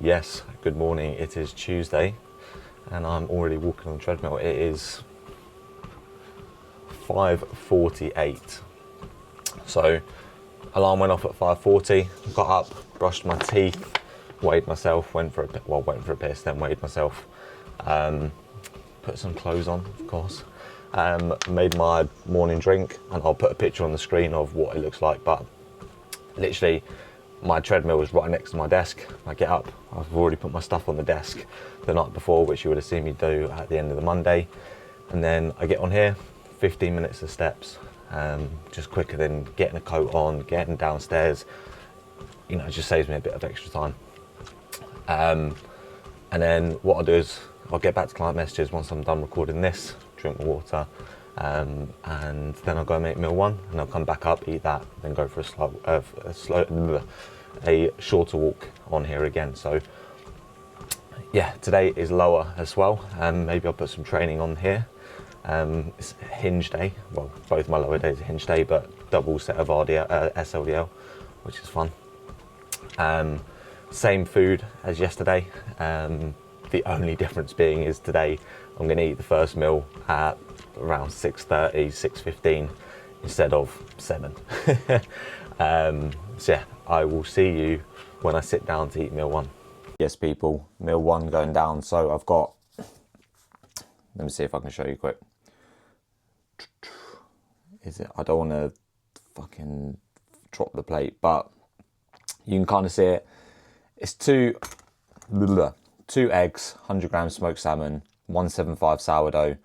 Yes, good morning. It is Tuesday and I'm already walking on the treadmill. It is 5:48. So alarm went off at 5:40, got up, brushed my teeth, weighed myself, went for a piss, then weighed myself, put some clothes on, of course, made my morning drink, and I'll put a picture on the screen of what it looks like, but literally my treadmill was right next to my desk. I get up, I've already put my stuff on the desk the night before, which you would have seen me do at the end of the Monday, and then I get on here, 15 minutes of steps, just quicker than getting a coat on, getting downstairs. You know, it just saves me a bit of extra time. And then what I'll do is I'll get back to client messages once I'm done recording this, drink my water, and then I'll go and make meal one, and I'll come back up, eat that, then go for a shorter walk on here again. So yeah, today is lower as well. Maybe I'll put some training on here. It's a hinge day. Well, both my lower days are hinge day, but double set of SLDL, which is fun. Same food as yesterday. The only difference being is today I'm going to eat the first meal at around 6:30, 6:15 instead of 7. So yeah, I will see you when I sit down to eat meal one. Yes, people, meal one going down. So I've got, let me see if I can show you quick. Is it? I don't want to fucking drop the plate, but you can kind of see it. It's two eggs, 100 grams smoked salmon, 175 sourdough,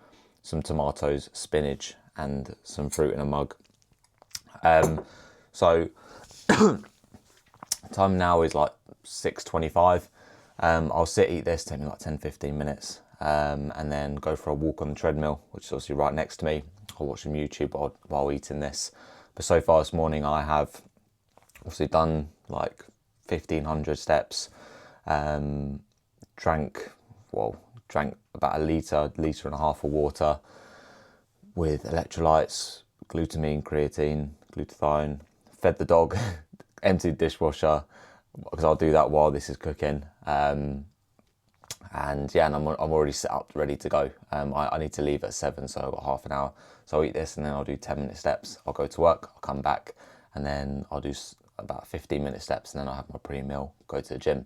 some tomatoes, spinach, and some fruit in a mug. So time now is like 6:25. I'll eat this, take me like 10-15 minutes, and then go for a walk on the treadmill, which is obviously right next to me. I'll watch some YouTube while eating this. But so far this morning I have obviously done like 1,500 steps, drank about a litre and a half of water with electrolytes, glutamine, creatine, glutathione, fed the dog, emptied dishwasher, because I'll do that while this is cooking. And yeah, and I'm already set up, ready to go. I need to leave at 7, so I've got half an hour. So I'll eat this and then I'll do 10-minute steps. I'll go to work, I'll come back, and then I'll do about 15-minute steps, and then I'll have my pre-meal, go to the gym.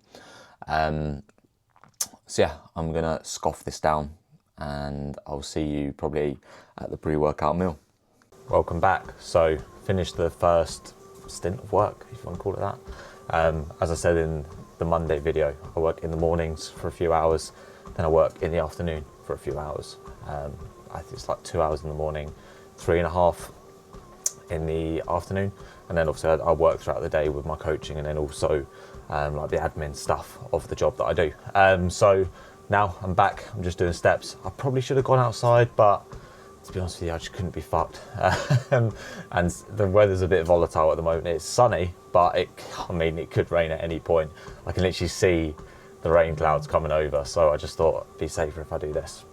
So yeah, I'm gonna scoff this down, and I'll see you probably at the pre-workout meal. Welcome back. So finished the first stint of work, if you want to call it that. As I said in the Monday video, I work in the mornings for a few hours, then I work in the afternoon for a few hours. I think it's like 2 hours in the morning, 3.5 in the afternoon, and then obviously I work throughout the day with my coaching, and then also like the admin stuff of the job that I do. So now I'm back, I'm just doing steps. I probably should have gone outside, but to be honest with you, I just couldn't be fucked. And the weather's a bit volatile at the moment. It's sunny, but it could rain at any point. I can literally see the rain clouds coming over, so I just thought it'd be safer if I do this.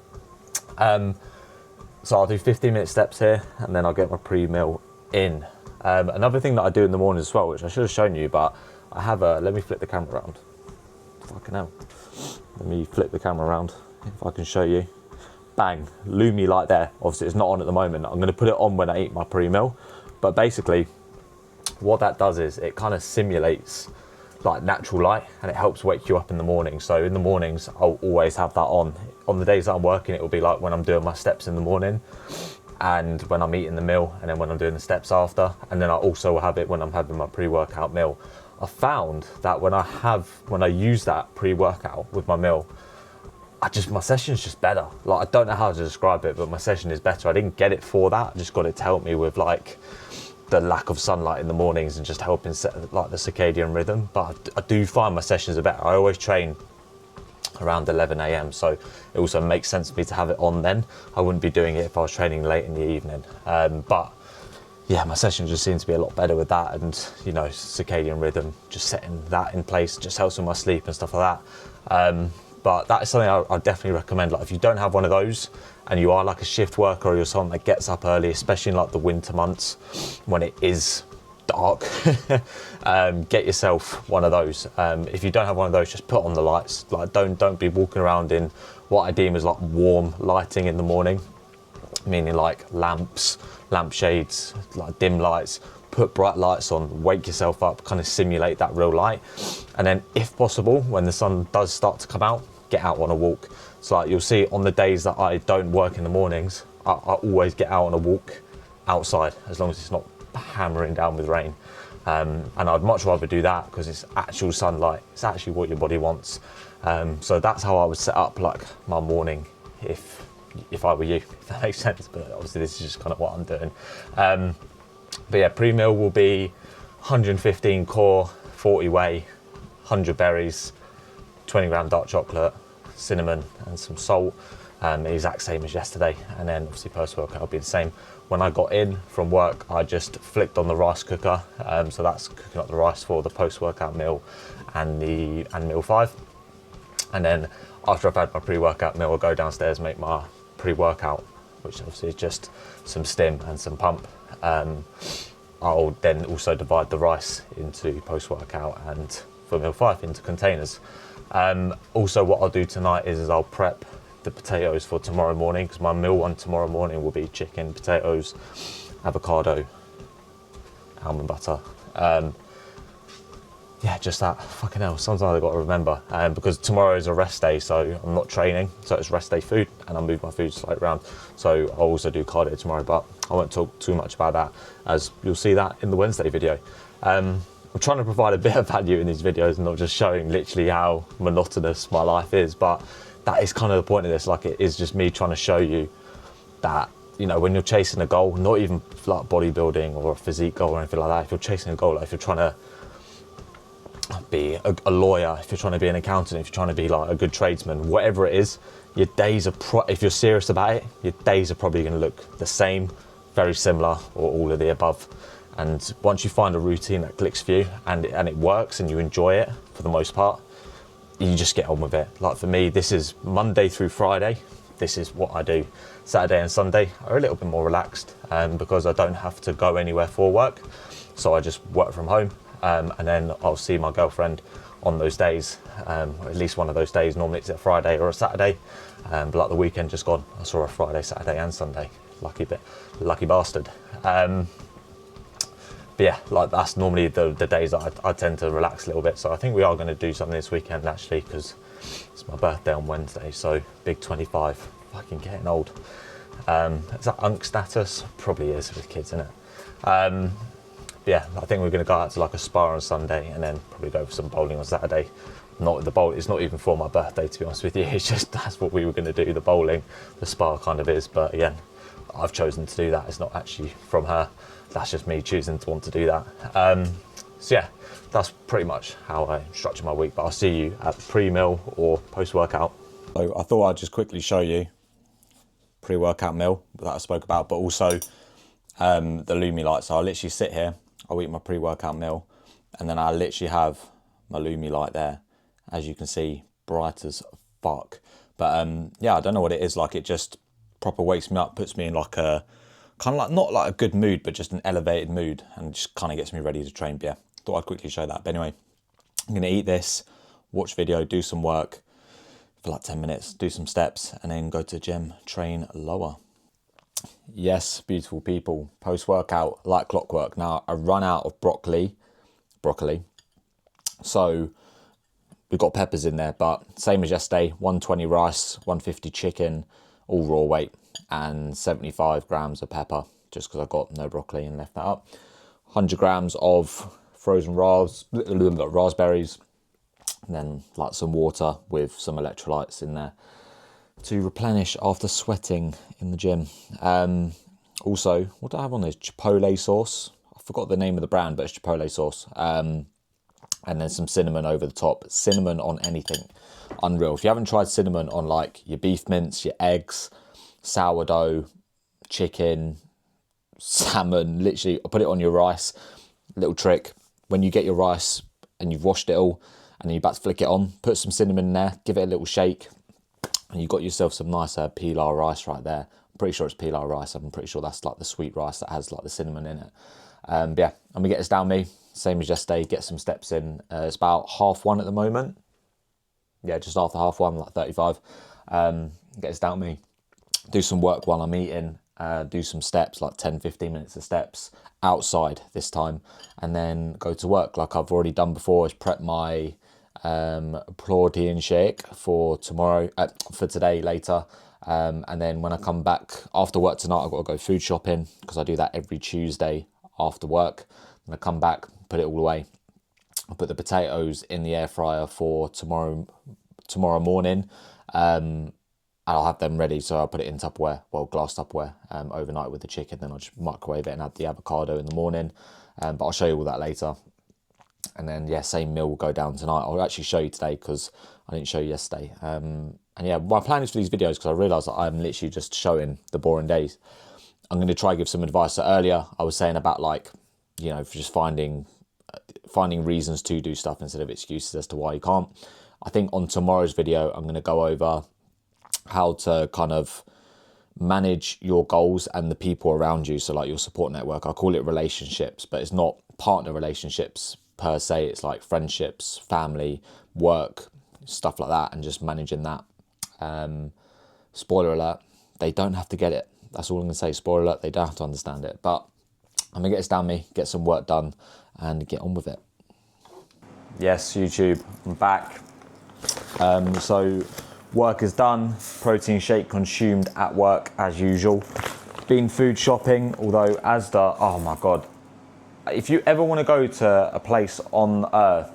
So I'll do 15-minute steps here, and then I'll get my pre-meal in. Another thing that I do in the morning as well, which I should have shown you, but I have let me flip the camera around. Fucking hell. Let me flip the camera around, if I can show you. Bang, Lumi light there. Obviously it's not on at the moment. I'm gonna put it on when I eat my pre-meal. But basically, what that does is it kind of simulates like natural light, and it helps wake you up in the morning. So in the mornings, I'll always have that on. On the days that I'm working, it will be like when I'm doing my steps in the morning, and when I'm eating the meal, and then when I'm doing the steps after, and then I also have it when I'm having my pre-workout meal. I found that when I use that pre-workout with my meal, my session's just better. Like, I don't know how to describe it, but my session is better. I didn't get it for that. I just got it to help me with like the lack of sunlight in the mornings and just helping set like the circadian rhythm. But I do find my sessions are better. I always train around 11 a.m. so it also makes sense for me to have it on then. I wouldn't be doing it if I was training late in the evening. But yeah, my session just seems to be a lot better with that, and you know, circadian rhythm, just setting that in place just helps with my sleep and stuff like that. But that is something I definitely recommend. Like, if you don't have one of those and you are like a shift worker, or you're someone that gets up early, especially in like the winter months when it is dark, get yourself one of those. If you don't have one of those, just put on the lights. Like don't be walking around in what I deem as like warm lighting in the morning, meaning like lamps, lampshades, like dim lights. Put bright lights on, wake yourself up, kind of simulate that real light. And then if possible, when the sun does start to come out, get out on a walk. So like you'll see on the days that I don't work in the mornings, I always get out on a walk outside, as long as it's not hammering down with rain. And I'd much rather do that because it's actual sunlight. It's actually what your body wants. So that's how I would set up like my morning if I were you, if that makes sense. But obviously this is just kind of what I'm doing. But yeah, pre-meal will be 115 core, 40 whey, 100 berries, 20 gram dark chocolate, cinnamon and some salt. The exact same as yesterday. And then obviously post-workout will be the same. When I got in from work, I just flicked on the rice cooker. So that's cooking up the rice for the post-workout meal and meal 5. And then after I've had my pre-workout meal, I'll go downstairs, make my pre-workout, which obviously is just some stim and some pump. I'll then also divide the rice into post-workout and for meal 5 into containers. Also what I'll do tonight is I'll prep the potatoes for tomorrow morning, because my meal one tomorrow morning will be chicken, potatoes, avocado, almond butter. Yeah, just that. Fucking hell, sometimes I've got to remember. Because tomorrow is a rest day, so I'm not training, so it's rest day food, and I'll move my food slightly around. So I'll also do cardio tomorrow, but I won't talk too much about that, as you'll see that in the Wednesday video. I'm trying to provide a bit of value in these videos and not just showing literally how monotonous my life is, but that is kind of the point of this. Like, it is just me trying to show you that, you know, when you're chasing a goal, not even like bodybuilding or a physique goal or anything like that, if you're chasing a goal, like if you're trying to be a lawyer, if you're trying to be an accountant, if you're trying to be like a good tradesman, whatever it is, your days are, if you're serious about it, your days are probably going to look the same, very similar, or all of the above. And once you find a routine that clicks for you and it works and you enjoy it for the most part, you just get on with it. Like for me, this is Monday through Friday. This is what I do. Saturday and Sunday are a little bit more relaxed because I don't have to go anywhere for work. So I just work from home. And then I'll see my girlfriend on those days, or at least one of those days. Normally it's a Friday or a Saturday, but like the weekend just gone, I saw her Friday, Saturday and Sunday. Lucky bastard. But yeah, like that's normally the days that I tend to relax a little bit. So I think we are going to do something this weekend actually, because it's my birthday on Wednesday, so big 25, fucking getting old. Is that unk status? Probably is with kids, isn't it? Yeah, I think we're going to go out to like a spa on Sunday and then probably go for some bowling on Saturday. Not the bowl, it's not even for my birthday, to be honest with you. It's just that's what we were going to do, the bowling. The spa kind of is, but again, I've chosen to do that. It's not actually from her. That's just me choosing to want to do that. So yeah, that's pretty much how I structure my week, but I'll see you at pre-meal or post-workout. So I thought I'd just quickly show you pre-workout meal that I spoke about, but also the Lumi light. So I'll literally sit here, I'll eat my pre-workout meal, and then I literally have my Lumi light there, as you can see, bright as fuck. But yeah, I don't know what it is, like it just proper wakes me up, puts me in like a kind of like, not like a good mood, but just an elevated mood, and just kind of gets me ready to train. But yeah, thought I'd quickly show that. But anyway, I'm gonna eat this, watch video, do some work for like 10 minutes, do some steps, and then go to the gym, train lower. Yes, beautiful people, post-workout like clockwork. Now I run out of broccoli, so we've got peppers in there, but same as yesterday, 120 rice, 150 chicken, all raw weight, and 75 grams of pepper, just because I got no broccoli and left that up. 100 grams of frozen raspberries, and then like some water with some electrolytes in there to replenish after sweating in the gym. Also, what do I have on this? Chipotle sauce. I forgot the name of the brand, but it's Chipotle sauce. And then some cinnamon over the top. Cinnamon on anything, unreal. If you haven't tried cinnamon on like your beef mince, your eggs, sourdough, chicken, salmon, literally put it on your rice. Little trick, when you get your rice and you've washed it all and you're about to flick it on, put some cinnamon in there, give it a little shake, and you've got yourself some nice pilau rice right there. I'm pretty sure it's pilau rice. I'm pretty sure that's like the sweet rice that has like the cinnamon in it. But yeah, I'm gonna get this down me, same as yesterday, get some steps in. It's about 1:30 at the moment. Yeah, just after 1:30, like 35. Get this down me, do some work while I'm eating, do some steps, like 10-15 minutes of steps outside this time, and then go to work like I've already done before. Is prep my protein shake for tomorrow, for today later. And then when I come back after work tonight, I've got to go food shopping because I do that every Tuesday after work. And I come back, put it all away. I'll put the potatoes in the air fryer for tomorrow morning. And I'll have them ready, so I'll put it in Tupperware, well, glass Tupperware, overnight with the chicken. Then I'll just microwave it and add the avocado in the morning. But I'll show you all that later. And then, yeah, same meal will go down tonight. I'll actually show you today because I didn't show you yesterday. And yeah, my plan is for these videos, because I realise that I'm literally just showing the boring days. I'm going to try and give some advice. So earlier I was saying about, like, you know, for just finding reasons to do stuff instead of excuses as to why you can't. I think on tomorrow's video, I'm going to go over how to kind of manage your goals and the people around you. So like your support network, I call it relationships, but it's not partner relationships per se. It's like friendships, family, work, stuff like that, and just managing that. Spoiler alert, they don't have to get it. That's all I'm gonna say. Spoiler alert, they don't have to understand it. But I'm gonna get this down me, get some work done, and get on with it. Yes, YouTube, I'm back. So work is done, protein shake consumed at work as usual. Been food shopping, although Asda, oh my God. If you ever want to go to a place on Earth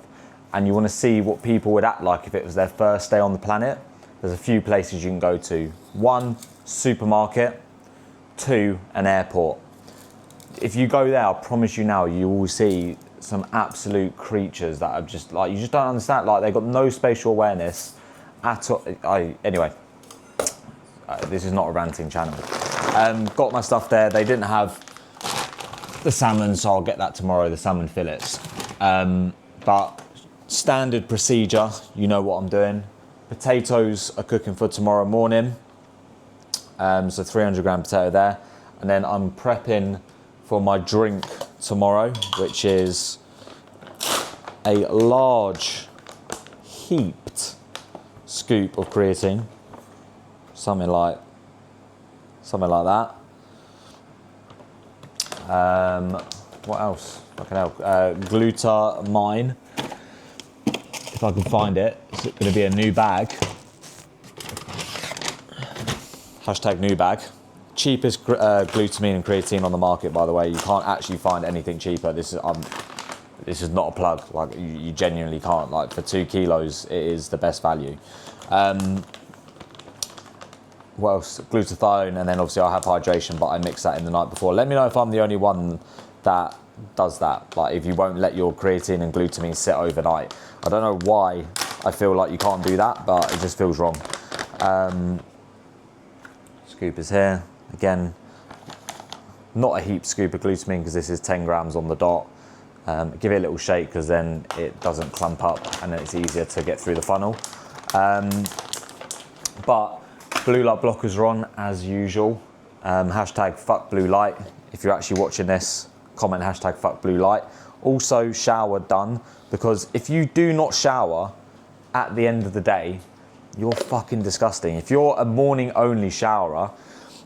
and you want to see what people would act like if it was their first day on the planet, there's a few places you can go to. 1, supermarket. 2, an airport. If you go there, I promise you now, you will see some absolute creatures that are just like, you just don't understand. Like, they've got no spatial awareness at all. Anyway, this is not a ranting channel. Got my stuff there. They didn't have the salmon, so I'll get that tomorrow, the salmon fillets. But standard procedure, you know what I'm doing. Potatoes are cooking for tomorrow morning. So 300 gram potato there. And then I'm prepping for my drink tomorrow, which is a large heaped scoop of creatine. Something like that. What else? Fucking hell. Glutamine. If I can find it. It's going to be a new bag. Hashtag new bag. Cheapest glutamine and creatine on the market, by the way. You can't actually find anything cheaper. This is not a plug. Like, you genuinely can't. Like, for 2 kilos, it is the best value. What else? Glutathione, and then obviously I have hydration, but I mix that in the night before. Let me know if I'm the only one that does that. Like, if you won't let your creatine and glutamine sit overnight. I don't know why I feel like you can't do that, but it just feels wrong. Scoop is here. Again, not a heap scoop of glutamine because this is 10 grams on the dot. Give it a little shake because then it doesn't clump up and then it's easier to get through the funnel. But blue light blockers are on as usual. Hashtag fuck blue light. If you're actually watching this, comment hashtag fuck blue light. Also, shower done, because if you do not shower at the end of the day, you're fucking disgusting. If you're a morning only showerer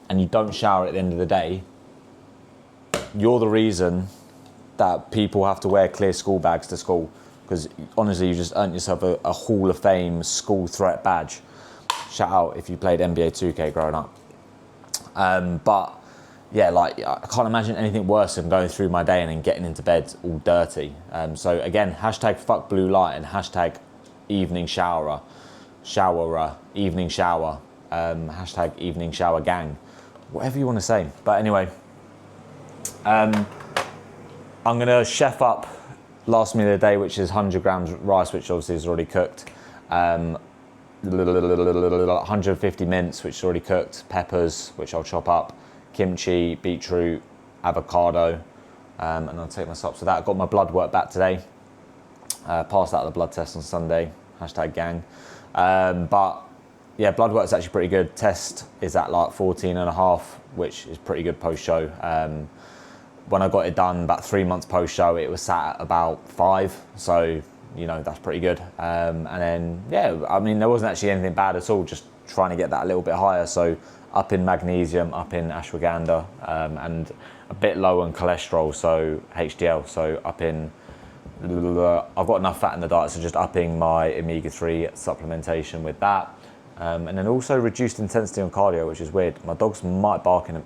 and you don't shower at the end of the day, you're the reason that people have to wear clear school bags to school, because honestly, you just earned yourself a Hall of Fame school threat badge. Shout out if you played NBA 2K growing up. But yeah, like, I can't imagine anything worse than going through my day and then getting into bed all dirty. So again, hashtag fuck blue light and hashtag evening showerer, evening shower, hashtag evening shower gang, whatever you want to say. But anyway, I'm gonna chef up last meal of the day, which is 100 grams rice, which obviously is already cooked. 150 mince, which is already cooked. Peppers, which I'll chop up. Kimchi, beetroot, avocado, and I'll take my stops for that. Got my blood work back today. Passed out the blood test on Sunday. Hashtag gang. But yeah, blood work's actually pretty good. Test is at like 14.5, which is pretty good post show. when I got it done about 3 months post show, it was sat at about 5. So, you know, that's pretty good. And then, yeah, I mean, there wasn't actually anything bad at all, just trying to get that a little bit higher. So up in magnesium, up in ashwagandha, and a bit low on cholesterol, so HDL. So up in, I've got enough fat in the diet, so just upping my omega-3 supplementation with that. And then also reduced intensity on cardio, which is weird. My dog might bark in a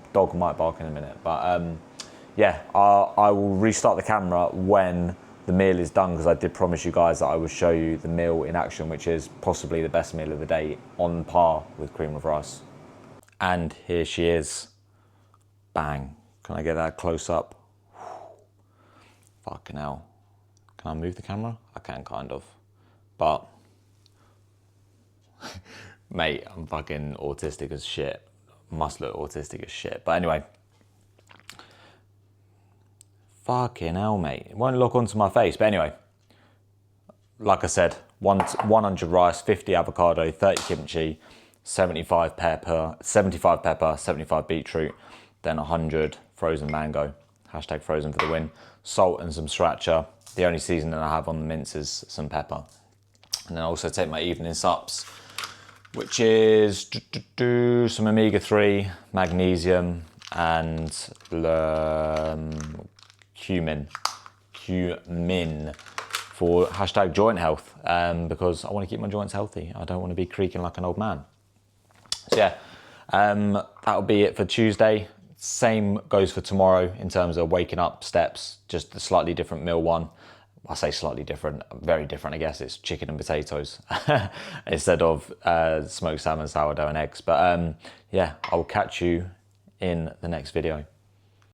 minute, but yeah, I will restart the camera when the meal is done, because I did promise you guys that I would show you the meal in action, which is possibly the best meal of the day, on par with cream of rice. And here she is. Bang. Can I get that close up? Fucking hell. Can I move the camera? I can, kind of. But mate, I'm fucking autistic as shit. Must look autistic as shit. But anyway. Fucking hell, mate. It won't lock onto my face. But anyway. Like I said, 100 rice, 50 avocado, 30 kimchi, 75 pepper, 75 beetroot, then 100 frozen mango. Hashtag frozen for the win. Salt and some sriracha. The only seasoning I have on the mince is some pepper. And then I also take my evening sups, which is some omega-3, magnesium, and cumin for hashtag joint health, because I want to keep my joints healthy. I don't want to be creaking like an old man. So yeah, that'll be it for Tuesday. Same goes for tomorrow in terms of waking up steps, just a slightly different meal one. I say slightly different, very different, I guess. It's chicken and potatoes instead of smoked salmon, sourdough and eggs. But yeah, I'll catch you in the next video.